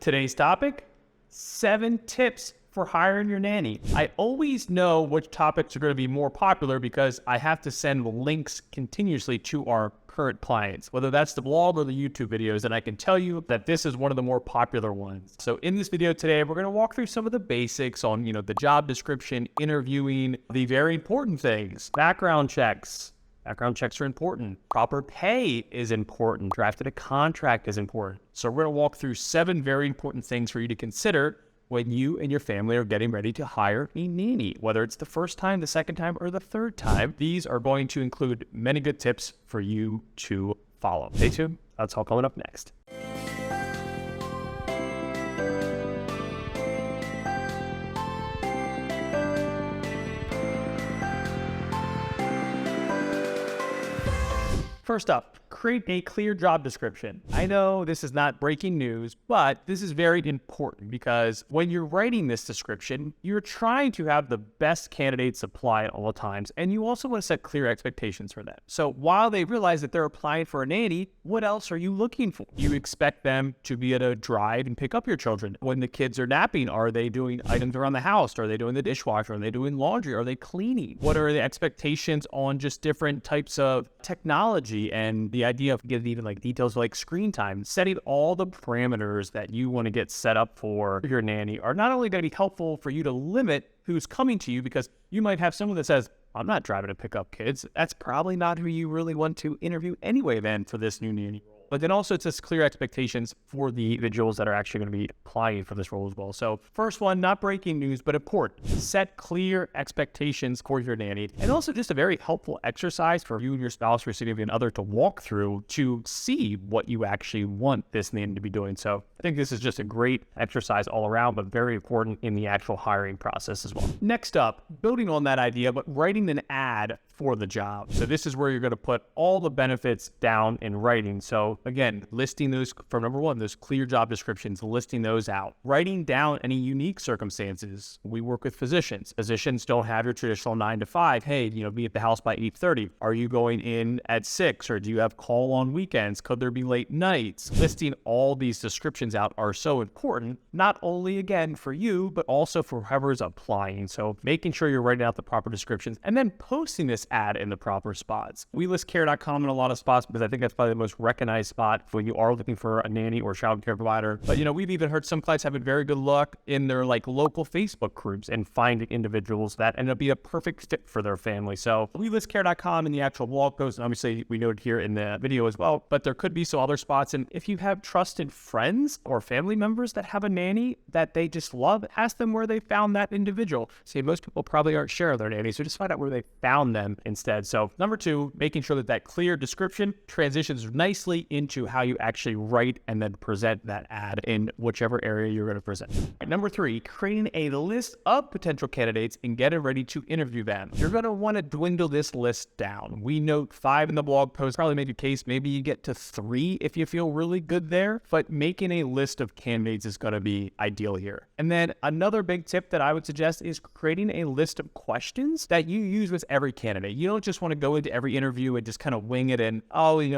Today's topic, 7 tips for hiring your nanny. I always know which topics are going to be more popular because I have to send links continuously to our current clients, whether that's the blog or the YouTube videos, and I can tell you that this is one of the more popular ones. So in this video today, we're going to walk through some of the basics on, the job description, interviewing, the very important things, background checks. Background checks are important. Proper pay is important. Drafting a contract is important. So we're going to walk through 7 very important things for you to consider when you and your family are getting ready to hire a nanny, whether it's the first time, the second time, or the third time. These are going to include many good tips for you to follow. Stay tuned. That's all coming up next. First up, create a clear job description. I know this is not breaking news, but this is very important because when you're writing this description, you're trying to have the best candidates apply at all times, and you also want to set clear expectations for them. So while they realize that they're applying for a nanny, what else are you looking for? You expect them to be able to drive and pick up your children. When the kids are napping, are they doing items around the house? Are they doing the dishwasher? Are they doing laundry? Are they cleaning? What are the expectations on just different types of technology and the idea of getting even details like screen time? Setting all the parameters that you want to get set up for your nanny are not only going to be helpful for you to limit who's coming to you, because you might have someone that says, I'm not driving to pick up kids. That's probably not who you really want to interview anyway then for this new nanny role. But then also it sets clear expectations for the individuals that are actually going to be applying for this role as well. So first one, not breaking news, but important. Set clear expectations for your nanny. And also just a very helpful exercise for you and your spouse or significant other to walk through to see what you actually want this nanny to be doing. So I think this is just a great exercise all around, but very important in the actual hiring process as well. Next up, building on that idea, but writing an ad for the job. So this is where you're going to put all the benefits down in writing. So again, listing those for number one, those clear job descriptions, listing those out, writing down any unique circumstances. We work with physicians. Physicians don't have your traditional 9 to 5. Hey, be at the house by 8:30. Are you going in at 6, or do you have call on weekends? Could there be late nights? Listing all these descriptions out are so important, not only again for you, but also for whoever's applying. So making sure you're writing out the proper descriptions and then posting this ad in the proper spots. We list care.com in a lot of spots because I think that's probably the most recognized spot when you are looking for a nanny or child care provider. But we've even heard some clients having very good luck in their local Facebook groups and finding individuals that end up being a perfect fit for their family. So we list care.com in the actual blog post, and obviously we noted here in the video as well, but there could be some other spots. And if you have trusted friends or family members that have a nanny that they just love, ask them where they found that individual. See, most people probably aren't sharing their nanny, so just find out where they found them instead. So number 2, making sure that clear description transitions nicely into how you actually write and then present that ad in whichever area you're going to present. And number 3, creating a list of potential candidates and getting ready to interview them. You're going to want to dwindle this list down. We note 5 in the blog post, probably make a case. Maybe you get to 3 if you feel really good there, but making a list of candidates is going to be ideal here. And then another big tip that I would suggest is creating a list of questions that you use with every candidate. You don't just want to go into every interview and just kind of wing it and,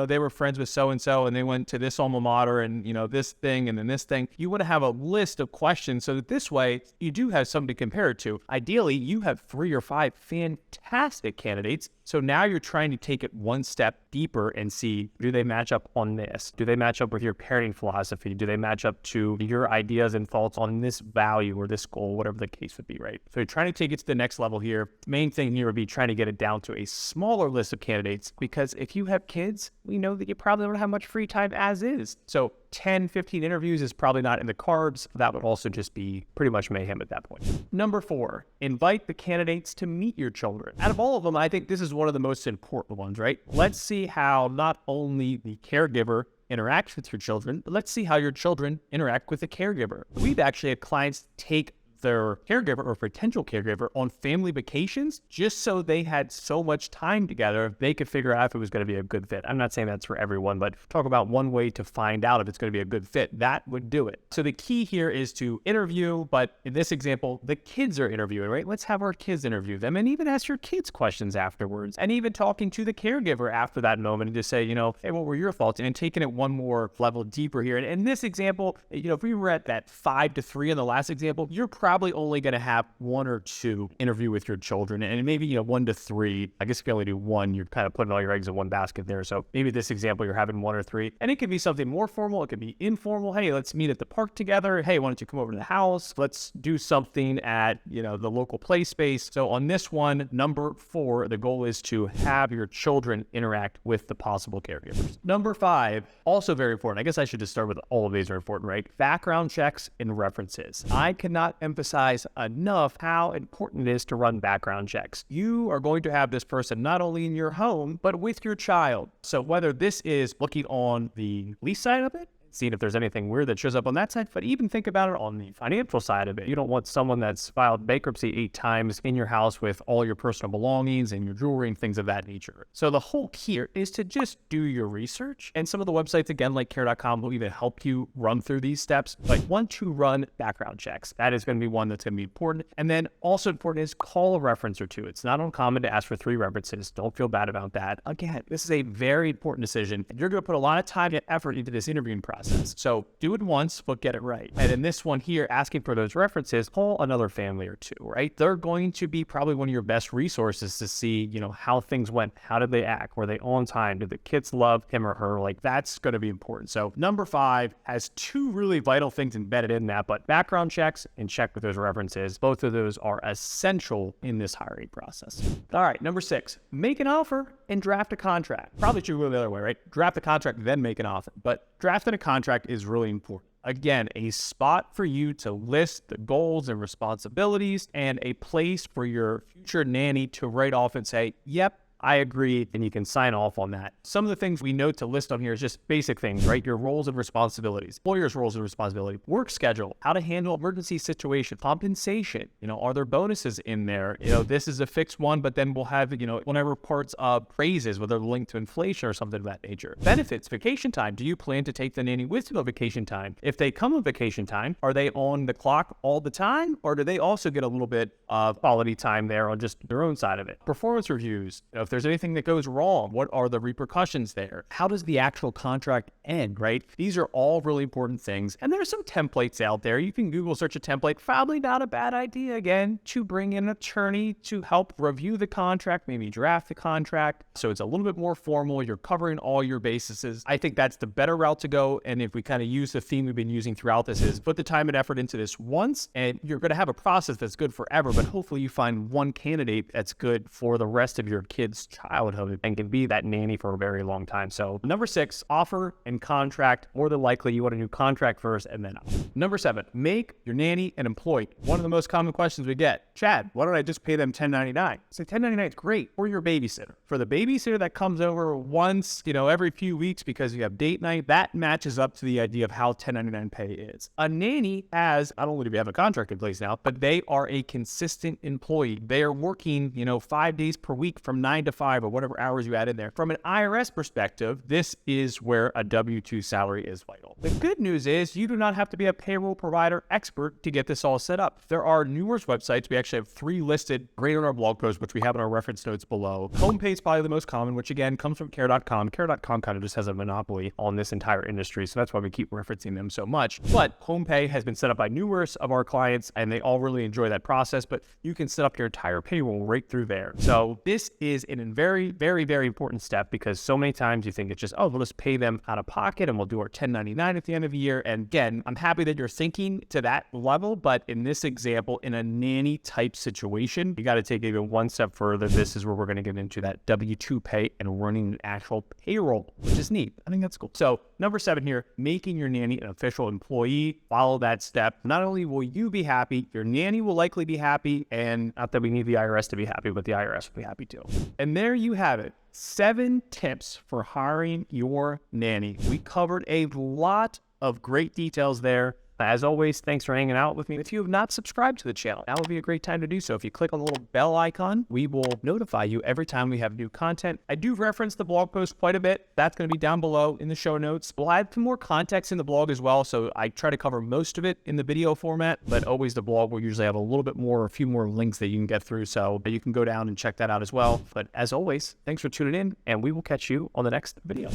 they were friends with so-and-so and they went to this alma mater and, this thing and then this thing. You want to have a list of questions so that this way you do have something to compare it to. Ideally, you have 3 or 5 fantastic candidates. So now you're trying to take it one step deeper and see, do they match up on this? Do they match up with your parenting philosophy? Do they match up to your ideas and thoughts on this value or this goal, whatever the case would be, right? So you're trying to take it to the next level here. Main thing here would be trying to get it down to a smaller list of candidates, because if you have kids, we know that you probably don't have much free time as is. So 10, 15 interviews is probably not in the cards. That would also just be pretty much mayhem at that point. Number 4, invite the candidates to meet your children. Out of all of them, I think this is one of the most important ones, right? Let's see how not only the caregiver interacts with your children, but let's see how your children interact with the caregiver. We've actually had clients take their caregiver or potential caregiver on family vacations just so they had so much time together, they could figure out if it was going to be a good fit. I'm not saying that's for everyone, but talk about one way to find out if it's going to be a good fit. That would do it. So the key here is to interview, but in this example, the kids are interviewing, right? Let's have our kids interview them and even ask your kids questions afterwards, and even talking to the caregiver after that moment and just say, hey, what were your thoughts? And taking it one more level deeper here. And in this example, if we were at that 5-3 in the last example, you're probably only going to have 1 or 2 interview with your children, and maybe 1-3. I guess if you only do 1, you're kind of putting all your eggs in one basket there. So maybe this example, you're having 1 or 3, and it could be something more formal. It could be informal. Hey, let's meet at the park together. Hey, why don't you come over to the house? Let's do something at, the local play space. So on this one, number 4, the goal is to have your children interact with the possible caregivers. Number 5, also very important. I guess I should just start with all of these are important, right? Background checks and references. I cannot emphasize enough how important it is to run background checks. You are going to have this person not only in your home, but with your child. So whether this is looking on the lease side of it, seeing if there's anything weird that shows up on that side, but even think about it on the financial side of it. You don't want someone that's filed bankruptcy 8 times in your house with all your personal belongings and your jewelry and things of that nature. So the whole key here is to just do your research. And some of the websites, again, like care.com, will even help you run through these steps. But want to run background checks. That is going to be one that's going to be important. And then also important is call a reference or 2. It's not uncommon to ask for 3 references. Don't feel bad about that. Again, this is a very important decision. And you're going to put a lot of time and effort into this interviewing process. So do it once, but get it right. And in this one here, asking for those references, call another family or 2, right? They're going to be probably one of your best resources to see, how things went. How did they act? Were they on time? Did the kids love him or her? Like, that's going to be important. So number 5 has 2 really vital things embedded in that, but background checks and check with those references. Both of those are essential in this hiring process. All right, number 6, make an offer and draft a contract. Probably should go the other way, right? Draft a contract, then make an offer. But drafting a contract is really important. Again, a spot for you to list the goals and responsibilities and a place for your future nanny to write off and say, yep, I agree, and you can sign off on that. Some of the things we note to list on here is just basic things, right? Your roles and responsibilities, employer's roles and responsibility, work schedule, how to handle emergency situations, compensation, are there bonuses in there? This is a fixed one, but then we'll have, whenever parts of raises, whether they're linked to inflation or something of that nature. Benefits, vacation time. Do you plan to take the nanny with you on vacation time? If they come on vacation time, are they on the clock all the time? Or do they also get a little bit of quality time there on just their own side of it? Performance reviews. If there's anything that goes wrong, what are the repercussions there? How does the actual contract end, right? These are all really important things. And there's some templates out there. You can Google search a template. Probably not a bad idea, again, to bring in an attorney to help review the contract, maybe draft the contract. So it's a little bit more formal. You're covering all your bases. I think that's the better route to go. And if we kind of use the theme we've been using throughout this is put the time and effort into this once, and you're going to have a process that's good forever, but hopefully you find one candidate that's good for the rest of your kids' childhood and can be that nanny for a very long time. So number 6, offer and contract. More than likely, you want a new contract first and then offer. Number 7, make your nanny an employee. One of the most common questions we get, Chad, why don't I just pay them $10.99? So $10.99 is great for your babysitter. For the babysitter that comes over once, every few weeks because you have date night, that matches up to the idea of how $10.99 pay is. A nanny has, not only do we have a contract in place now, but they are a consistent employee. They are working, 5 days per week from 9 to 5 or whatever hours you add in there. From an IRS perspective, this is where a W-2 salary is vital. The good news is you do not have to be a payroll provider expert to get this all set up. There are numerous websites. We actually have 3 listed right on our blog post, which we have in our reference notes below. HomePay is probably the most common, which again comes from care.com. Care.com kind of just has a monopoly on this entire industry, so that's why we keep referencing them so much. But HomePay has been set up by numerous of our clients, and they all really enjoy that process, but you can set up your entire payroll right through there. So this is a very, very, very important step, because so many times you think it's just, oh, we'll just pay them out of pocket and we'll do our $10.99 at the end of the year. And again, I'm happy that you're thinking to that level, but in this example, in a nanny type situation, you got to take even one step further. This is where we're going to get into that W-2 pay and running an actual payroll, which is neat. I think that's cool. So number 7 here, making your nanny an official employee. Follow that step. Not only will you be happy, your nanny will likely be happy, and not that we need the IRS to be happy, but the IRS will be happy too. And there you have it. 7 tips for hiring your nanny. We covered a lot of great details there. As always, thanks for hanging out with me. If you have not subscribed to the channel, now would be a great time to do so. If you click on the little bell icon, we will notify you every time we have new content. I do reference the blog post quite a bit. That's going to be down below in the show notes. We'll add some more context in the blog as well, so I try to cover most of it in the video format, but always the blog will usually have a little bit more, a few more links that you can get through, so you can go down and check that out as well. But as always, thanks for tuning in, and we will catch you on the next video.